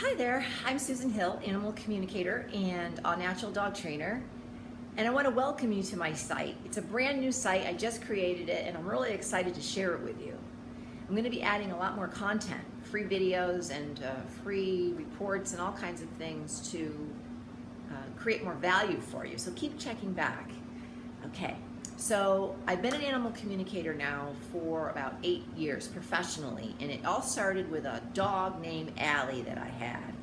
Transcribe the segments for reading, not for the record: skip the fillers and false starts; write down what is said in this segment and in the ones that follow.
Hi there, I'm Susan Hill, animal communicator and a natural dog trainer, and I want to welcome you to my site. It's a brand new site, I just created it and I'm really excited to share it with you. I'm going to be adding a lot more content, free videos and free reports and all kinds of things to create more value for you, so keep checking back. Okay, so I've been an animal communicator now for about 8 years professionally, and it all started with a dog named Allie that I had.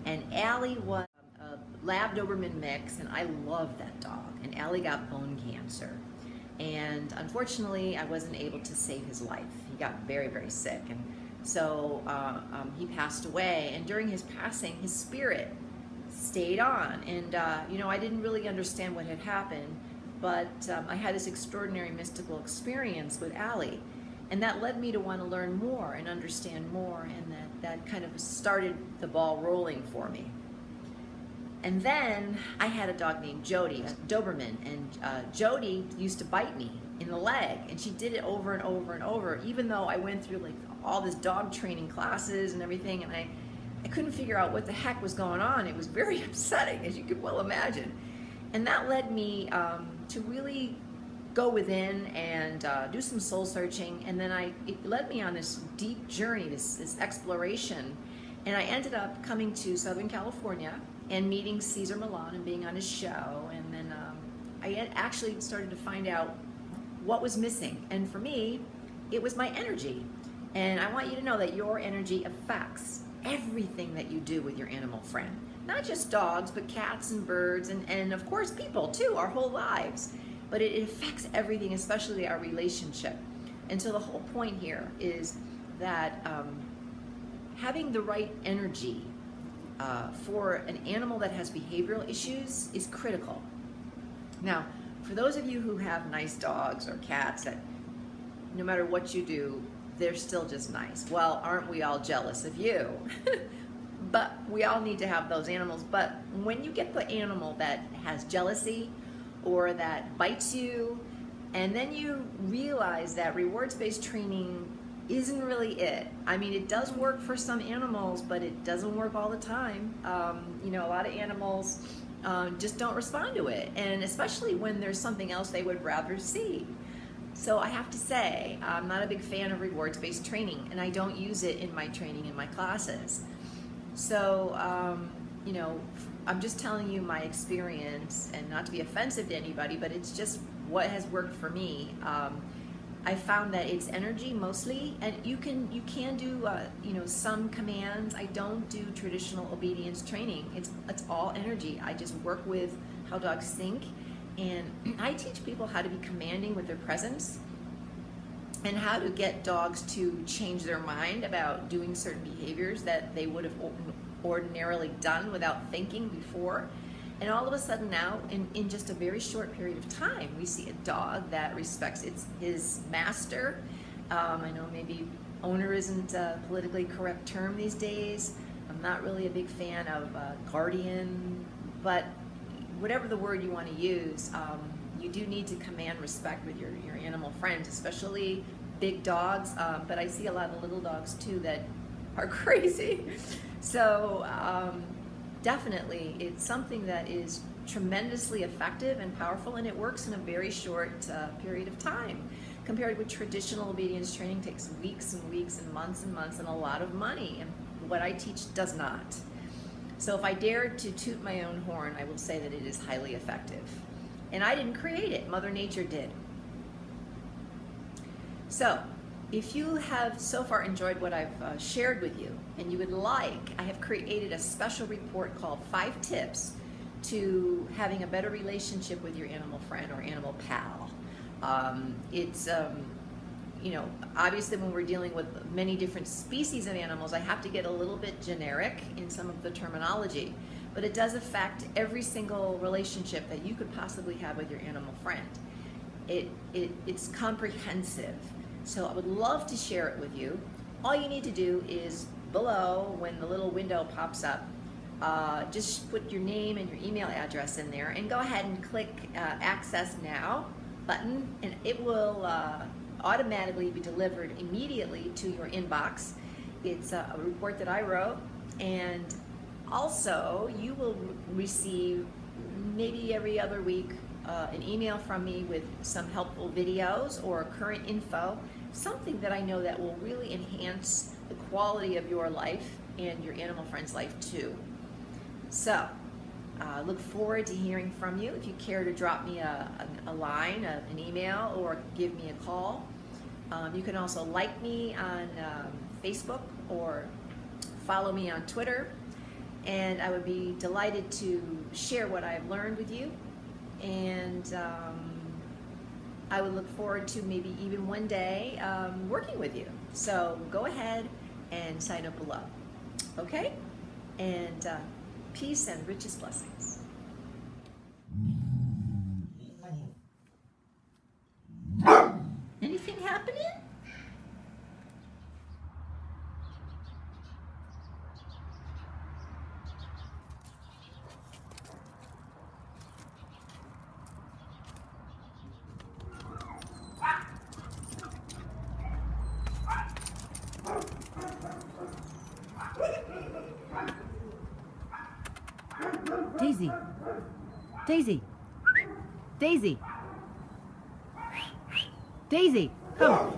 And Allie was a Lab Doberman mix, and I loved that dog. And Allie got bone cancer. And unfortunately, I wasn't able to save his life. He got very, very sick. And so he passed away. And during his passing, his spirit stayed on. And, I didn't really understand what had happened. But I had this extraordinary mystical experience with Allie, and that led me to want to learn more and understand more, and that kind of started the ball rolling for me. And then I had a dog named Jody, a Doberman, and Jody used to bite me in the leg, and she did it over and over and over, even though I went through like all this dog training classes and everything, and I couldn't figure out what the heck was going on. It was very upsetting, as you could well imagine. And that led me to really go within and do some soul searching, and then it led me on this deep journey, this exploration, and I ended up coming to Southern California and meeting Cesar Millan and being on his show, and then I actually started to find out what was missing, and for me, it was my energy. And I want you to know that your energy affects everything that you do with your animal friend. Not just dogs, but cats and birds, and of course people too, our whole lives. But it affects everything, especially our relationship. And so the whole point here is that having the right energy for an animal that has behavioral issues is critical. Now, for those of you who have nice dogs or cats that no matter what you do, they're still just nice. Well, aren't we all jealous of you? But we all need to have those animals. But when you get the animal that has jealousy or that bites you, and then you realize that rewards-based training isn't really it. I mean, it does work for some animals, but it doesn't work all the time. A lot of animals just don't respond to it, and especially when there's something else they would rather see. So I have to say, I'm not a big fan of rewards-based training, and I don't use it in my training in my classes. So, I'm just telling you my experience, and not to be offensive to anybody, but it's just what has worked for me. I found that it's energy mostly, and you can do some commands. I don't do traditional obedience training. It's all energy. I just work with how dogs think, and I teach people how to be commanding with their presence, and how to get dogs to change their mind about doing certain behaviors that they would have ordinarily done without thinking before. And all of a sudden now, in just a very short period of time, we see a dog that respects his master. I know maybe owner isn't a politically correct term these days. I'm not really a big fan of guardian, but whatever the word you want to use, you do need to command respect with your animal friends, especially big dogs, but I see a lot of little dogs too that are crazy. So definitely, it's something that is tremendously effective and powerful, and it works in a very short period of time. Compared with traditional obedience training, takes weeks and weeks and months and a lot of money, and what I teach does not. So if I dared to toot my own horn, I will say that it is highly effective. And I didn't create it, Mother Nature did. So, if you have so far enjoyed what I've shared with you, and you would like, I have created a special report called 5 Tips to Having a Better Relationship with Your Animal Friend or Animal Pal. Obviously when we're dealing with many different species of animals, I have to get a little bit generic in some of the terminology, but it does affect every single relationship that you could possibly have with your animal friend. It's comprehensive, so I would love to share it with you. All you need to do is below, when the little window pops up, just put your name and your email address in there, and go ahead and click Access Now button, and it will automatically be delivered immediately to your inbox. It's a report that I wrote, and Also, you will receive maybe every other week an email from me with some helpful videos or current info, something that I know that will really enhance the quality of your life and your animal friend's life too. So, look forward to hearing from you. If you care to drop me a line, an email, or give me a call. You can also like me on Facebook or follow me on Twitter. And I would be delighted to share what I've learned with you. And I would look forward to maybe even one day working with you. So go ahead and sign up below. Okay? And peace and richest blessings. Anything happening? Daisy. Daisy. Daisy. Daisy. Come.